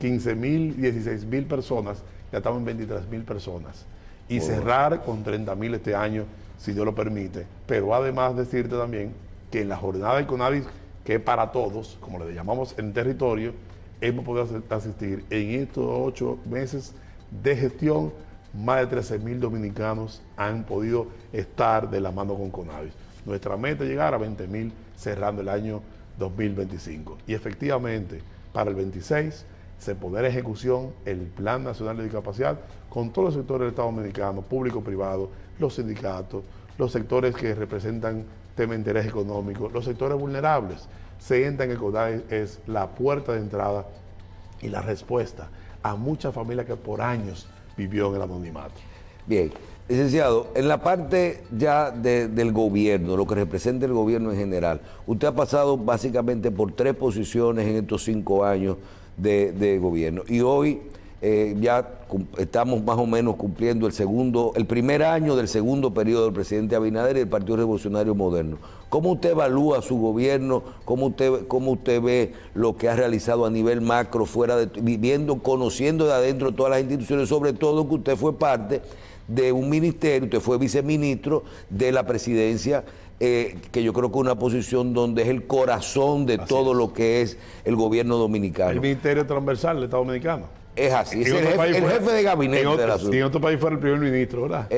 15.000, 16.000 personas, ya estamos en 23.000 personas. Y cerrar con 30.000 este año, si Dios lo permite. Pero además decirte también que en la jornada del CONADIS, que es para todos, como le llamamos en territorio, hemos podido asistir en estos 8 meses de gestión. Más de 13.000 dominicanos han podido estar de la mano con CONADIS. Nuestra meta es llegar a 20.000 cerrando el año 2025. Y efectivamente, para el 26 se pondrá en ejecución el Plan Nacional de Discapacidad con todos los sectores del Estado dominicano, público, privado, los sindicatos, los sectores que representan tema de interés económico, los sectores vulnerables. Se entra en el CONADIS, es la puerta de entrada y la respuesta a muchas familias que por años vivió en el anonimato. Bien, licenciado, en la parte ya del gobierno, lo que representa el gobierno en general, usted ha pasado básicamente por 3 posiciones en estos 5 años de gobierno, y hoy estamos más o menos cumpliendo el primer año del segundo periodo del presidente Abinader y del Partido Revolucionario Moderno. ¿Cómo usted evalúa su gobierno? ¿Cómo usted ve lo que ha realizado a nivel macro, viviendo, conociendo de adentro todas las instituciones, sobre todo que usted fue parte de un ministerio, usted fue viceministro de la presidencia, que yo creo que es una posición donde es el corazón de todo lo que es el gobierno dominicano? El ministerio transversal del Estado Dominicano. Es así, es el jefe de gabinete de la Si en otro país fuera el primer ministro, ¿verdad?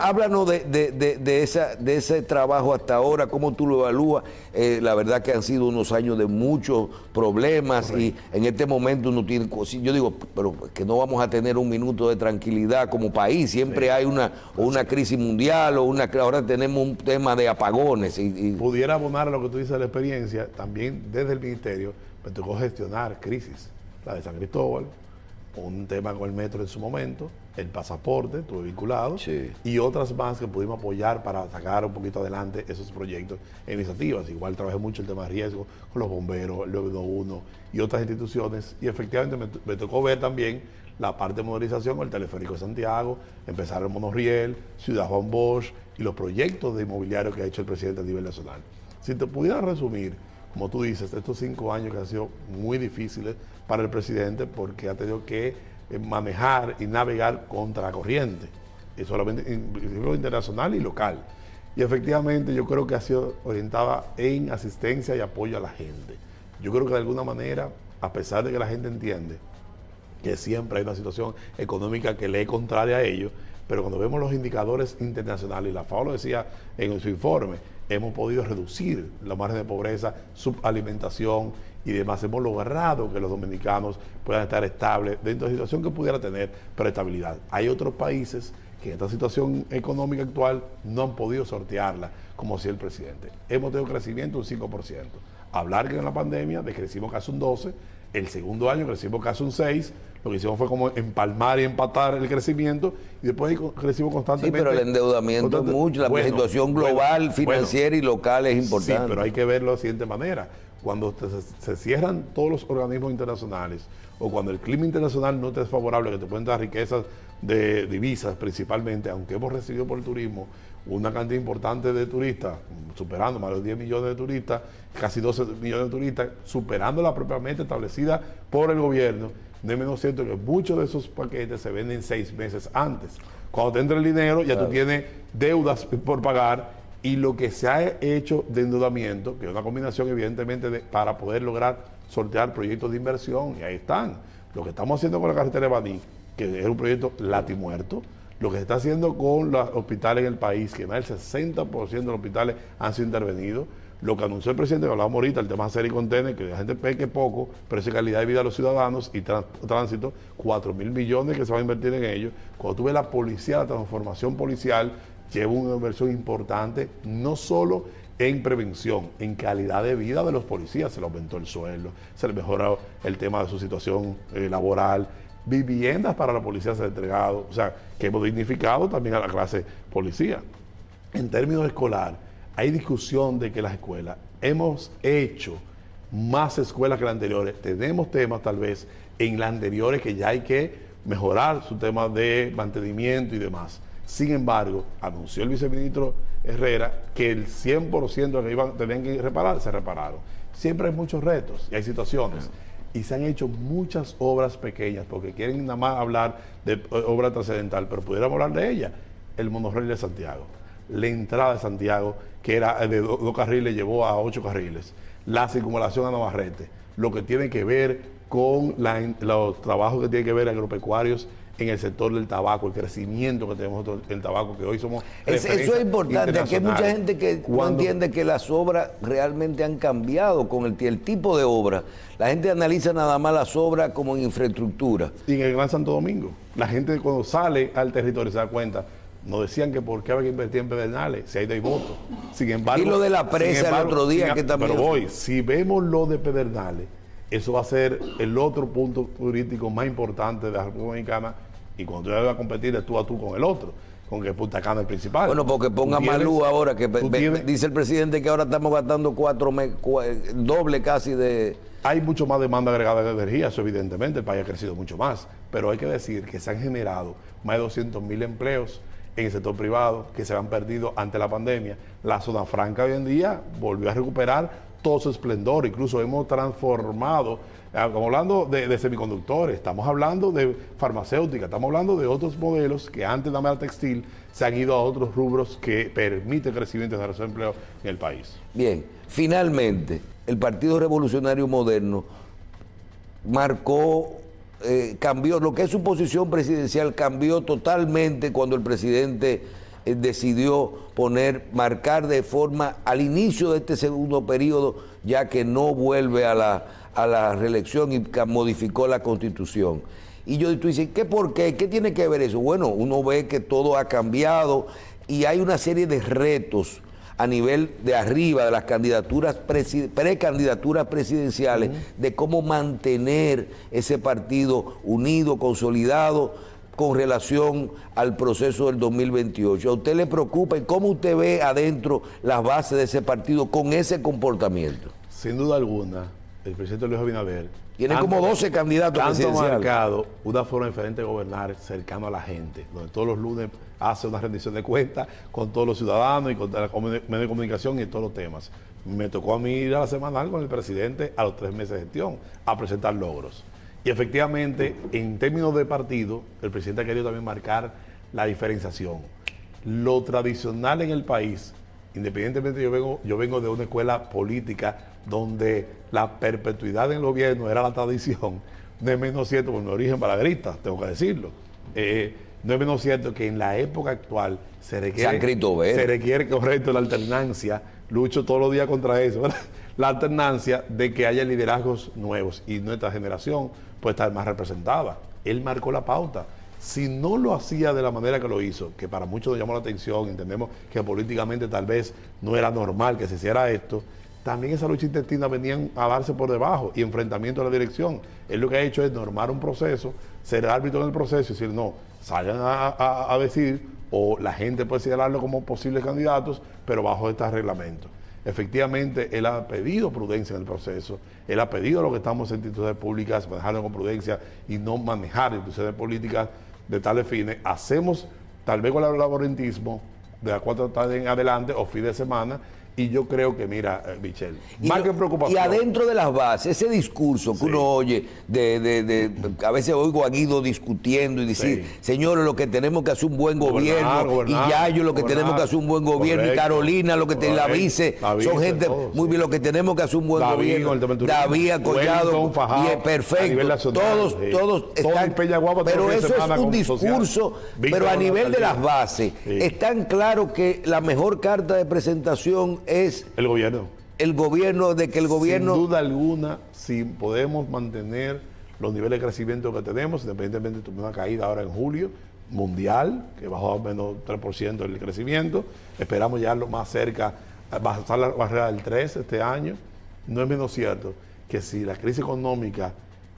Háblanos de ese trabajo hasta ahora, cómo tú lo evalúas. La verdad que han sido unos años de muchos problemas. Correcto. Y en este momento uno tiene, yo digo, pero que no vamos a tener un minuto de tranquilidad como país. Siempre hay una crisis mundial ahora tenemos un tema de apagones. Pudiera abonar a lo que tú dices de la experiencia, también desde el ministerio me tocó gestionar crisis. La de San Cristóbal, un tema con el metro en su momento, el pasaporte, estuve vinculado, y otras más que pudimos apoyar para sacar un poquito adelante esos proyectos e iniciativas. Igual trabajé mucho el tema de riesgo con los bomberos, el 911 y otras instituciones, y efectivamente me tocó ver también la parte de modernización con el teleférico de Santiago, empezar el monorriel, Ciudad Juan Bosch y los proyectos de inmobiliario que ha hecho el presidente a nivel nacional. Si te pudiera resumir, como tú dices, estos 5 años que han sido muy difíciles para el presidente porque ha tenido que manejar y navegar contra la corriente, y solamente internacional y local. Y efectivamente yo creo que ha sido orientada en asistencia y apoyo a la gente. Yo creo que de alguna manera, a pesar de que la gente entiende que siempre hay una situación económica que le es contraria a ellos, pero cuando vemos los indicadores internacionales, y la FAO lo decía en su informe, hemos podido reducir la margen de pobreza, subalimentación y demás. Hemos logrado que los dominicanos puedan estar estables dentro de la situación que pudiera tener, pero estabilidad. Hay otros países que en esta situación económica actual no han podido sortearla, como decía el presidente. Hemos tenido crecimiento un 5%. Hablar que en la pandemia decrecimos casi un 12%, el segundo año crecimos casi un 6%, lo que hicimos fue como empalmar y empatar el crecimiento y después crecimos constantemente. Sí, pero el endeudamiento es mucho, la situación global, financiera y local es importante. Sí, pero hay que verlo de la siguiente manera. Cuando se cierran todos los organismos internacionales o cuando el clima internacional no te es favorable, que te pueden dar riquezas de divisas principalmente, aunque hemos recibido por el turismo una cantidad importante de turistas, superando más de 10 millones de turistas, casi 12 millones de turistas, superando la propia meta establecida por el gobierno. No es menos cierto que muchos de esos paquetes se venden 6 meses antes. Cuando te entra el dinero, ya tú tienes deudas por pagar, y lo que se ha hecho de endeudamiento, que es una combinación evidentemente para poder lograr sortear proyectos de inversión, y ahí están. Lo que estamos haciendo con la carretera de Baní, que es un proyecto latimuerto, lo que se está haciendo con los hospitales en el país, que más del 60% de los hospitales han sido intervenidos, lo que anunció el presidente, que hablábamos ahorita, el tema de hacer y contener, que la gente peque poco, pero es calidad de vida a los ciudadanos y tránsito, 4.000 millones que se va a invertir en ello. Cuando tú ves la policía, la transformación policial, lleva una inversión importante, no solo en prevención, en calidad de vida de los policías. Se le aumentó el sueldo, se le mejoró el tema de su situación laboral, viviendas para la policía se han entregado, o sea, que hemos dignificado también a la clase policía. En términos escolar, hay discusión de que las escuelas, hemos hecho más escuelas que las anteriores, tenemos temas tal vez en las anteriores que ya hay que mejorar su tema de mantenimiento y demás. Sin embargo, anunció el viceministro Herrera que el 100% que tenían que reparar, se repararon. Siempre hay muchos retos y hay situaciones. Y se han hecho muchas obras pequeñas, porque quieren nada más hablar de obra trascendental, pero pudiéramos hablar de ella. El monorriel de Santiago, la entrada de Santiago, que era de 2 carriles, llevó a 8 carriles. La circunvalación a Navarrete, lo que tiene que ver con los trabajos que tienen que ver agropecuarios en el sector del tabaco, el crecimiento que tenemos en el tabaco, que hoy somos Eso es importante, aquí hay mucha gente que no entiende que las obras realmente han cambiado con el tipo de obra. La gente analiza nada más las obras como en infraestructura. Y en el Gran Santo Domingo, la gente cuando sale al territorio se da cuenta, nos decían que por qué había que invertir en Pedernales, si hay de voto. Sin embargo, y lo de la presa el otro día que también... Pero si vemos lo de Pedernales, eso va a ser el otro punto turístico más importante de la República Dominicana, y cuando tú vas a competir de tú a tú con el otro, con que Punta Cana es el principal. Bueno, porque ponga Malú ahora, que dice el presidente que ahora estamos gastando doble casi de Hay mucho más demanda agregada de energía, eso evidentemente, el país ha crecido mucho más, pero hay que decir que se han generado más de 200.000 empleos en el sector privado que se han perdido ante la pandemia. La zona franca hoy en día volvió a recuperar todo su esplendor, incluso hemos transformado, estamos hablando de semiconductores, estamos hablando de farmacéutica, estamos hablando de otros modelos que antes de la textil se han ido a otros rubros que permiten crecimiento y generación de empleo en el país. Bien, finalmente, el Partido Revolucionario Moderno marcó, cambió, lo que es su posición presidencial cambió totalmente cuando el presidente decidió marcar de forma al inicio de este segundo periodo, ya que no vuelve a la reelección y modificó la Constitución. Y tú dices, ¿por qué? ¿Qué tiene que ver eso? Bueno, uno ve que todo ha cambiado y hay una serie de retos a nivel de arriba de las candidaturas, precandidaturas presidenciales, de cómo mantener ese partido unido, consolidado, con relación al proceso del 2028. ¿A usted le preocupa y cómo usted ve adentro las bases de ese partido con ese comportamiento? Sin duda alguna, el presidente Luis Abinader tiene como 12 candidatos presidenciales. Ha marcado una forma diferente de gobernar cercano a la gente, donde todos los lunes hace una rendición de cuentas con todos los ciudadanos y con la medios de comunicación y todos los temas. Me tocó a mí ir a la semanal con el presidente a los 3 meses de gestión a presentar logros. Y efectivamente, en términos de partido, el presidente ha querido también marcar la diferenciación. Lo tradicional en el país, independientemente yo vengo de una escuela política donde la perpetuidad en el gobierno era la tradición, no es menos cierto, por mi origen balaguerista, tengo que decirlo, no es menos cierto que en la época actual se requiere correcto la alternancia, lucho todos los días contra eso, ¿verdad? La alternancia de que haya liderazgos nuevos y nuestra generación puede estar más representada. Él marcó la pauta. Si no lo hacía de la manera que lo hizo, que para muchos nos llamó la atención, entendemos que políticamente tal vez no era normal que se hiciera esto, también esa lucha intestina venían a darse por debajo y enfrentamiento a la dirección. Él lo que ha hecho es normar un proceso, ser árbitro en el proceso y decir, no, salgan a decir, o la gente puede señalarlo como posibles candidatos, pero bajo este reglamento. Efectivamente, él ha pedido prudencia en el proceso, él ha pedido a los que estamos en instituciones públicas manejarlo con prudencia y no manejar instituciones políticas de tales fines. Hacemos, tal vez con el laborentismo, de las 4 de la tarde en adelante o fin de semana, y yo creo que, mira, Michelle, más que preocupación. Y adentro de las bases, ese discurso que uno oye, a veces oigo a Guido discutiendo y decir, señores, lo que tenemos que hacer un buen gobierno, y Yayo lo que tenemos que hacer un buen gobierno, y Carolina, lo que la vice, son gente muy bien, lo que tenemos que hacer un buen gobierno. David Collado, perfecto, todos están, pero eso es un discurso, pero a nivel de las bases, es tan claro que la mejor carta de presentación es el gobierno. El gobierno, de que el gobierno... Sin duda alguna, si podemos mantener los niveles de crecimiento que tenemos, independientemente de una caída ahora en julio, mundial, que bajó a menos 3% el crecimiento, esperamos ya lo más cerca, bajar la barrera del 3 este año, no es menos cierto que si la crisis económica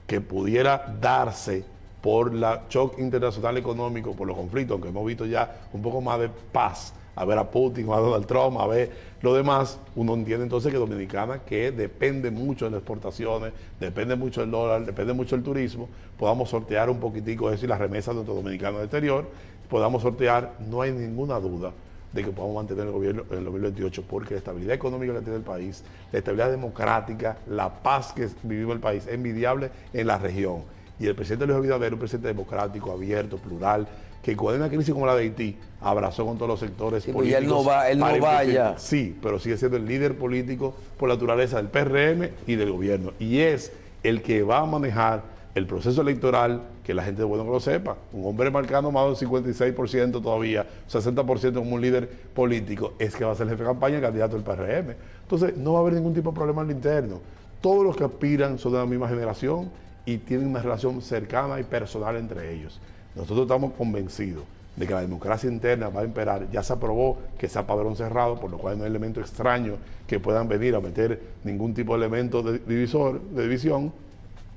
que pudiera darse por la shock internacional económico, por los conflictos, aunque hemos visto ya un poco más de paz, a ver a Putin, a Donald Trump, a ver lo demás, uno entiende entonces que Dominicana, que depende mucho de las exportaciones, depende mucho del dólar, depende mucho del turismo, podamos sortear un poquitico eso y las remesas de nuestros dominicanos del exterior, podamos sortear, no hay ninguna duda de que podamos mantener el gobierno en el 2028, porque la estabilidad económica que tiene el país, la estabilidad democrática, la paz que vivimos el país, es envidiable en la región. Y el presidente Luis Abinader, un presidente democrático, abierto, plural, que con una crisis como la de Haití abrazó con todos los sectores políticos. Y él no vaya. Sí, pero sigue siendo el líder político por naturaleza del PRM y del gobierno. Y es el que va a manejar el proceso electoral, que la gente es bueno que lo sepa. Un hombre marcando más del 56% todavía, 60% como un líder político, es que va a ser jefe de campaña y candidato del PRM. Entonces, no va a haber ningún tipo de problema en lo interno. Todos los que aspiran son de la misma generación y tienen una relación cercana y personal entre ellos. Nosotros estamos convencidos de que la democracia interna va a imperar. Ya se aprobó que sea padrón cerrado, por lo cual no hay elemento extraño que puedan venir a meter ningún tipo de elemento de división.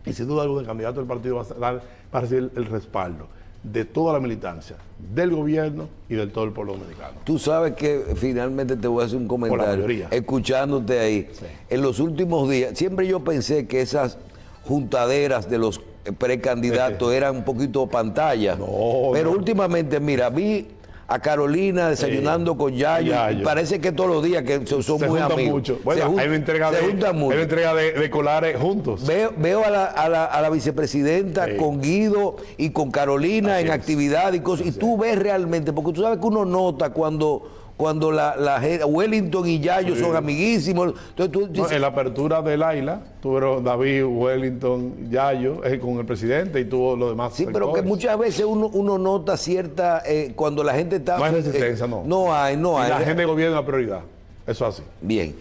Y sin duda alguna el candidato del partido va a recibir el respaldo. de toda la militancia, del gobierno y de todo el pueblo dominicano. Tú sabes que finalmente te voy a hacer un Por la comentario. mayoría. Escuchándote ahí, Sí. en los últimos días, siempre yo pensé que esas juntaderas de los precandidatos eran un poquito pantalla. No, pero no. últimamente, mira, vi a Carolina desayunando con Yayo, Yayo. y parece que todos los días que son Se muy juntan amigos. mucho. Bueno, Se jun- hay una entrega, se juntan hay mucho. una entrega de colares juntos. Veo a la vicepresidenta Sí. con Guido y con Carolina Así en es. actividad y cosas. Y tú ves realmente, porque tú sabes que uno nota cuando la gente, Wellington y Yayo Sí. son amiguísimos. Entonces tú No, dices, en la apertura del AILA, tuvieron David, Wellington, Yayo, con el presidente y tuvo los demás sí, pero que sectores. muchas veces uno nota cierta, cuando la gente está... No hay resistencia, no. No hay. Y la gente de gobierno es la prioridad. Eso es así. Bien.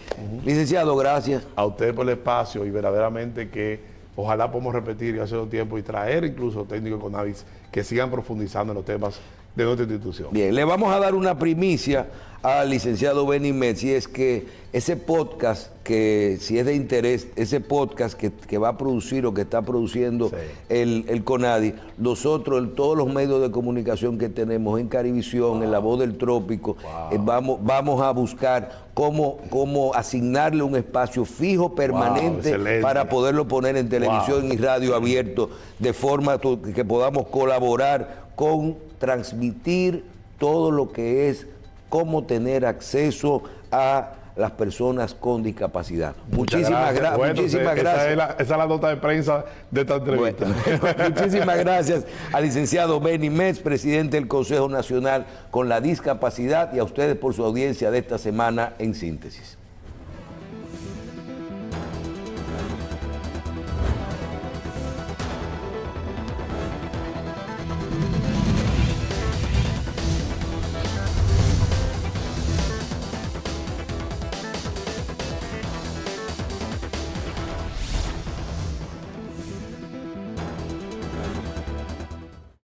Licenciado, gracias. A usted por el espacio y verdaderamente que ojalá podamos repetir y hacer un tiempo y traer incluso técnicos con Avis que sigan profundizando en los temas de nuestra institución. Bien, le vamos a dar una primicia al licenciado Benny Metz, y es que ese podcast, que si es de interés, ese podcast que va a producir o que está produciendo Sí. el CONADI, nosotros, todos los medios de comunicación que tenemos en Carivisión, en La Voz del Trópico, vamos a buscar cómo asignarle un espacio fijo, permanente, excelente. para poderlo poner en televisión y radio abierto, de forma que podamos colaborar con transmitir todo lo que es cómo tener acceso a las personas con discapacidad. Muchísimas gracias. Bueno, Muchísimas esa gracias. esa es la nota de prensa de esta entrevista. Bueno, muchísimas gracias al licenciado Benny Metz, presidente del Consejo Nacional con la Discapacidad, y a ustedes por su audiencia de esta semana en Síntesis.